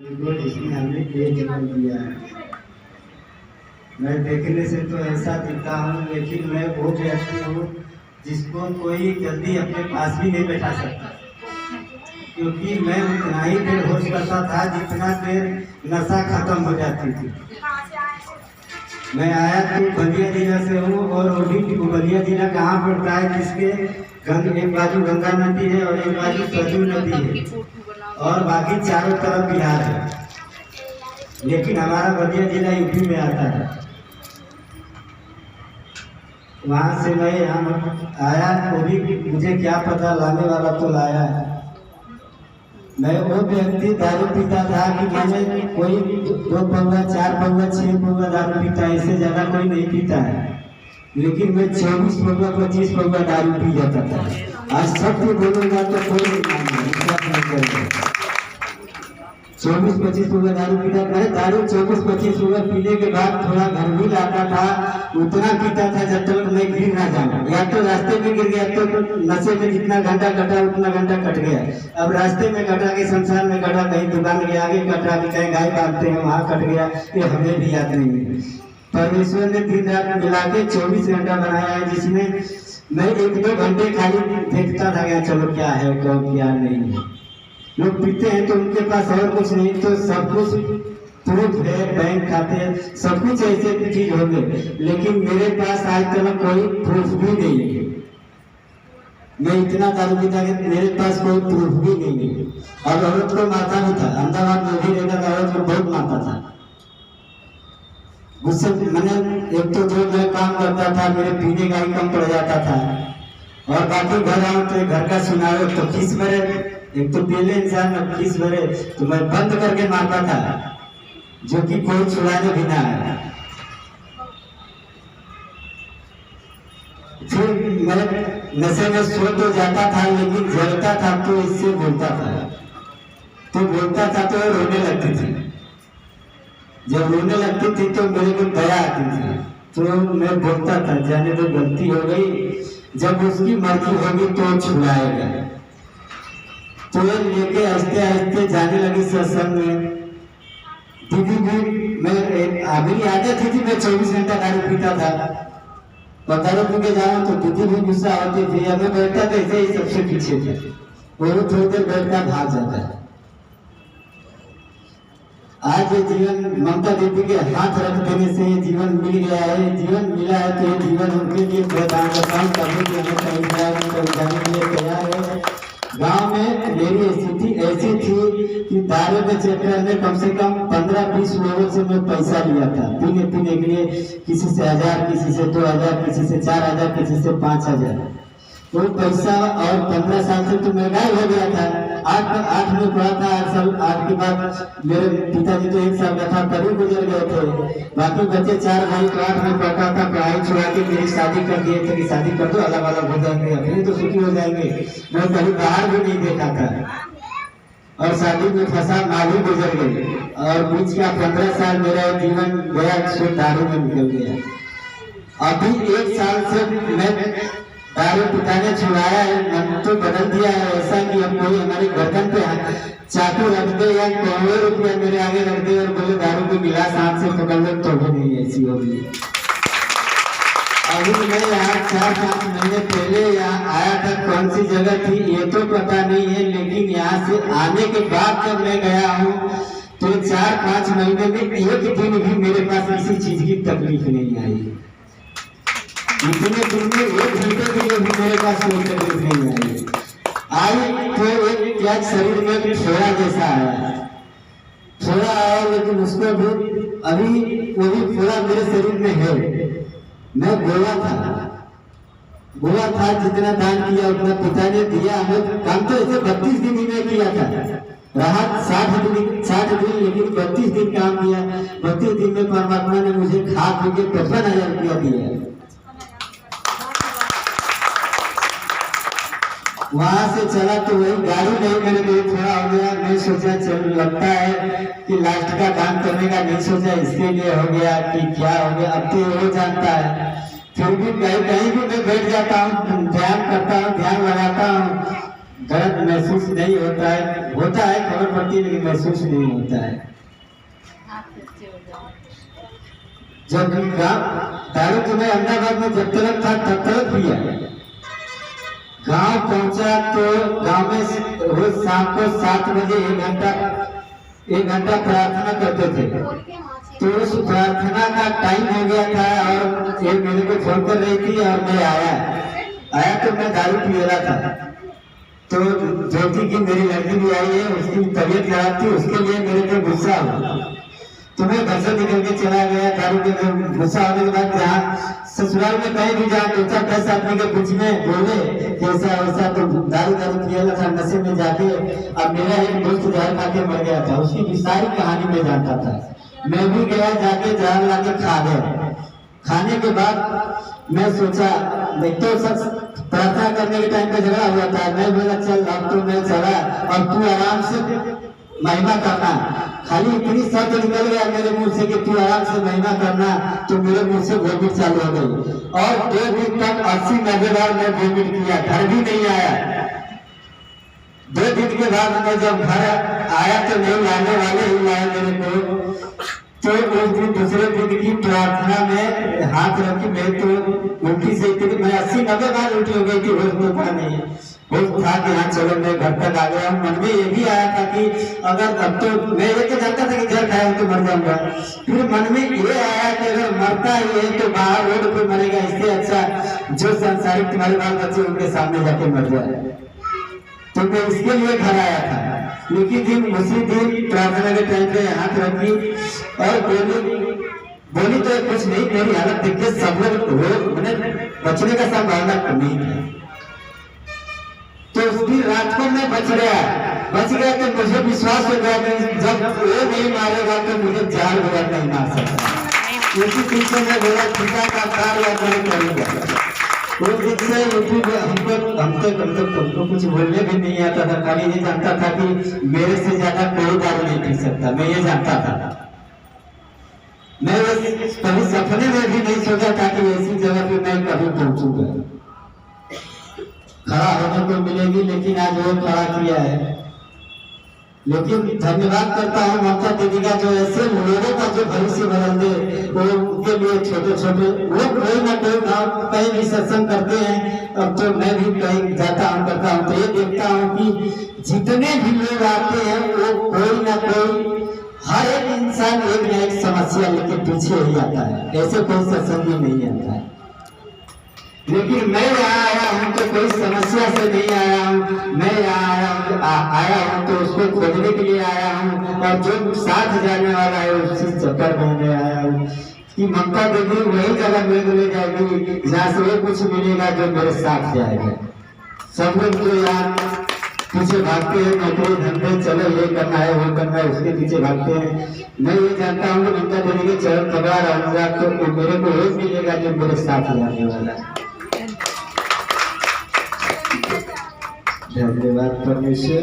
जिसमें हमने ये जन्म दिया है। मैं देखने से तो ऐसा दिखता हूँ, लेकिन मैं वो व्यक्ति हूँ जिसको कोई जल्दी अपने पास भी नहीं बैठा सकता, क्योंकि मैं उतना ही देर होश करता था जितना देर नशा खत्म हो जाती थी। मैं आया तो बलिया जिला से हूँ, और वो भी बलिया जिला कहाँ पड़ता है, जिसके एक बाजू गंगा नदी है और एक बाजू सरयू नदी है, और बाकी चारों तरफ बिहार है, लेकिन हमारा बलिया जिला यूपी में आता है। वहाँ से मैं यहाँ आया, वो भी मुझे क्या पता, लाने वाला तो लाया है। मैं वो व्यक्ति दारू पीता था कि मैंने कोई 2 पौवा 4 पौवा 6 पौवा दारू पीता, इससे ज़्यादा कोई नहीं पीता है, लेकिन मैं 24 पौवा 25 पौवा दारू पी जाता था। आज सबको बोलूँगा तो कोई नहीं मानेगा। 24-25 पौवा दारू पीता था। दारू 24-25 पौवा पीने के बाद थोड़ा घर भी लाता था, उतना पीता था जब तक मैं गिर ना जाऊँ, या तो रास्ते में गिर गया तो नशे में जितना घंटा कटा उतना घंटा कट गया। अब रास्ते में कटा के शमशान में कटा, कहीं दुकान के आगे कटा कि कहीं गाय बांधते हैं वहाँ कट गया, ये हमें भी याद नहीं है। परमेश्वर ने दिन रात मिला के 24 घंटा बनाया है, जिसमें मैं 1-2 घंटे खाली देखता था क्या चलो क्या है क्या नहीं है। लोग पीते हैं तो उनके पास और कुछ नहीं, तो सब कुछ प्रूफ है, बैंक खाते सब कुछ ऐसे चीज हो गए, लेकिन मेरे पास आज तक कोई प्रूफ भी नहीं है। मैं इतना दारू पीता कि मेरे पास कोई प्रूफ भी नहीं है। और औरत को मारता भी था, अहमदाबाद में भी रहता था, औरत को बहुत मारता था। गुस्से मैंने एक तो जो मैं काम करता था, मेरे पीने का ही कम पड़ जाता था, और बाकी घर आऊँ तो घर का सुनाओ तो किस भरे, एक तो पहले इंसान में किस भरे, तो मैं बंद करके मारता था, जो कि कोई छुड़ाने भी ना आया। फिर मैं नशे में सो तो जाता था, लेकिन जलता था तो इससे बोलता था, तो बोलता था तो रोने लगती थी। जब रोने लगती थी तो मेरे को दया आती थी, तो मैं बोलता था जाने तो गलती हो गई, जब उसकी मर्जी होगी तो छुड़ाएगा। तो लेके आस्ते आस्ते जाने लगी सत्संग में। दीदी भी मैं अभी आदत थी मैं 24 घंटा दारू पीता था, और दारू पी के जाऊँ तो दीदी भी गुस्सा होती थी। मैं बैठता था ऐसे ही सबसे पीछे थे, वो थोड़ी देर बैठता भाग जाता है। आज ये जीवन ममता दीदी के हाथ रख देने से ये जीवन मिल गया है। जीवन मिला है तो ये जीवन उनके लिए प्रदान करता हूँ, कभी भी हमें कहीं जाने के लिए तैयार है। गांव में मेरी स्थिति ऐसी थी कि दारू के चक्कर में कम से कम 15-20 लोगों से मैं पैसा लिया था पीने के लिए, किसी से 1000, किसी से 2000, किसी से 4000, किसी से 5000। वो पैसा और 15 साल से तो महंगाई हो गया था। 8 में पढ़ा था, 8 साल 8 के बाद मेरे पिताजी तो 1 साल का था तभी गुजर गए थे। बाकी बच्चे 4 भाई तो 8 में पढ़ता था, पढ़ाई छुड़ा के मेरी शादी कर दिए थे कि शादी कर दो अलग अलग हो जाएंगे, अपने तो सुखी हो जाएंगे। मैं कहीं बाहर भी नहीं देखा था, और शादी में फंसा माँ भी गुजर गई, और बीच का 15 साल मेरा जीवन गया सिर्फ दारू में निकल गया। अभी 1 साल से मैं दारू पिताने छुड़ाया है, मन तो बदल दिया है ऐसा कि अब कोई हमारे गर्दन पे चाकू रख दे या करोड़ों रुपया मेरे आगे रख दे और बोले दारू को गिलास हाथ से पकड़ लो तो भी नहीं ऐसी होगी। अभी मैं यहाँ 4-5 महीने पहले यहाँ आया था, कौन सी जगह थी ये तो पता नहीं है, लेकिन यहाँ से आने के बाद जब मैं गया हूँ तो 4-5 महीने में एक दिन भी मेरे पास किसी चीज की तकलीफ नहीं आई। इतने दिन में 1 घंटे के लिए भी मेरे पास कोई तकलीफ नहीं आई तो एक क्या शरीर में फोड़ा जैसा आया, फोड़ा आया, लेकिन उसको भी अभी वो भी फोड़ा मेरे शरीर में है। मैं गोवा था, जितना दान किया उतना पिता ने दिया। हमें काम तो ऐसे 32 दिन ही में किया था, राहत 60 दिन, लेकिन 32 दिन काम किया। 32 दिन में परमात्मा ने मुझे खा पी के 55,000 रुपया दिया। वहां से चला तो वही गाड़ी नहीं, मेरे लिए थोड़ा हो गया। मैं सोचा चल लगता है कि लास्ट का काम करने का नहीं सोचा, इसके लिए हो गया कि क्या हो गया, अब तो वो जानता है। फिर भी कहीं भी मैं बैठ जाता हूँ, ध्यान करता हूँ, ध्यान लगाता हूँ, दर्द महसूस नहीं होता है, होता है खबर पड़ती है लेकिन महसूस नहीं होता है। जब दारू तो मैं अहमदाबाद में जब तक था तब तक पिया। गांव पहुंचा तो गांव में रोज शाम को 7 बजे 1 घंटा प्रार्थना करते थे। तो उस प्रार्थना का टाइम हो गया था और ये मेरे को फोन कर रही थी और मैं आया तो मैं दारू पी रहा था। तो ज्योति की मेरी लड़की भी आई है, उसकी तबीयत खराब थी, उसके लिए मेरे पे गुस्सा हुआ तो मैं घर से निकल के चला गया। दारू के गुस्सा होने के बाद जहाँ ससुराल में कहीं भी जहाँ 2-4-10 आदमी के बीच में बोले कैसा वैसा, तो दारू पिया था नशे में जाके। अब मेरा एक दोस्त जहर खा के मर गया था, उसकी भी सारी कहानी में जानता था। मैं भी गया जाके जहर ला के खा गया। खाने के बाद मैं सोचा तो सब प्रार्थना करने के टाइम पे झगड़ा हुआ था। मैं बोला चल अब तो मैं चला और तू आराम से महिमा करना। खाली इतनी शब्द निकल गया मेरे मुंह से कि तू आराम से महिमा करना, तो मेरे मुंह से वोमिट चालू हो गई और 2 दिन तक 80-90 बार मैं वोमिट किया, घर भी नहीं आया। 2 दिन के बाद मैं जब घर आया तो नहीं लाने वाले ही लाया मेरे को। तो उस दिन दूसरे दिन की प्रार्थना में हाथ रखी, मैं तो उल्टी से इतनी मैं 80-90 बार उल्टी हो गई थी। होश तो था नहीं, होश था कि हाँ चलो मैं घर तक आ गया हूँ। मन में ये भी आया था कि अगर अब तो मैं ये तो जानता था कि जहर खाया तो मर जाऊंगा, फिर मन में ये आया कि अगर मरता ही है तो बाहर रोड पे मरेगा, इससे अच्छा जो संसारिक तुम्हारे बाल बच्चे उनके सामने जाके मर जाए। तो मैं इसके लिए घर आया था। लेकिन उसी दिन प्रार्थना के टाइम पे हाथ रखी और बोली तो कुछ नहीं, मेरी हालत देख के सब लोग बचने का संभावना नहीं था। तो उस दिन रात को मैं बच गया तो मुझे विश्वास हो गया कि जब वो नहीं मारेगा तो मुझे जाल वगैरह नहीं मार सकता। उसी चीज से मैं बोला पिता का कार्य करूंगा। उस दिन से हमको कुछ बोलने भी नहीं आता था, खाली ये जानता था कि मेरे से ज्यादा कोई दारू नहीं पी सकता, मैं ये जानता था। मैं कभी सपने में भी नहीं सोचा था कि ऐसी जगह पे मैं कभी पहुंचूंगा। खड़ा होने को मिलेगी, लेकिन आज वो खड़ा किया है। लेकिन धन्यवाद करता हूँ ममता दीदी का, जो ऐसे लोगों का जो भविष्य बदल दे, वो उनके लिए छोटे वो कोई ना कोई गाँव कहीं भी सत्संग करते हैं। अब तो मैं भी कहीं जाता हूँ करता हूँ तो ये देखता हूँ कि जितने भी लोग आते हैं वो कोई ना कोई, हर एक इंसान एक न एक समस्या लेके पीछे ही आता है, ऐसे कोई सत्संग में नहीं आता है। लेकिन मैं यहाँ आया हूँ तो कोई समस्या से नहीं आया हूँ, मैं यहाँ आया हूँ तो उसको खोजने के लिए आया हूँ, और जो साथ जाने वाला है उसी चक्कर में मैं आया हूँ कि ममता दीदी वही जगह मेरे को ले जाएगी जहाँ से वो कुछ मिलेगा जो मेरे साथ जाएगा। सब लोग तो यहाँ पीछे भागते हैं, नौकरी धंधे, चलो ये करना है वो करना है, उसके पीछे भागते हैं। मैं ये जानता हूँ कि ममता दीदी के चरण पकड़ा रहूंगा तो मेरे को वो मिलेगा जो मेरे साथ जाने वाला है। धन्यवाद परमेश्वर।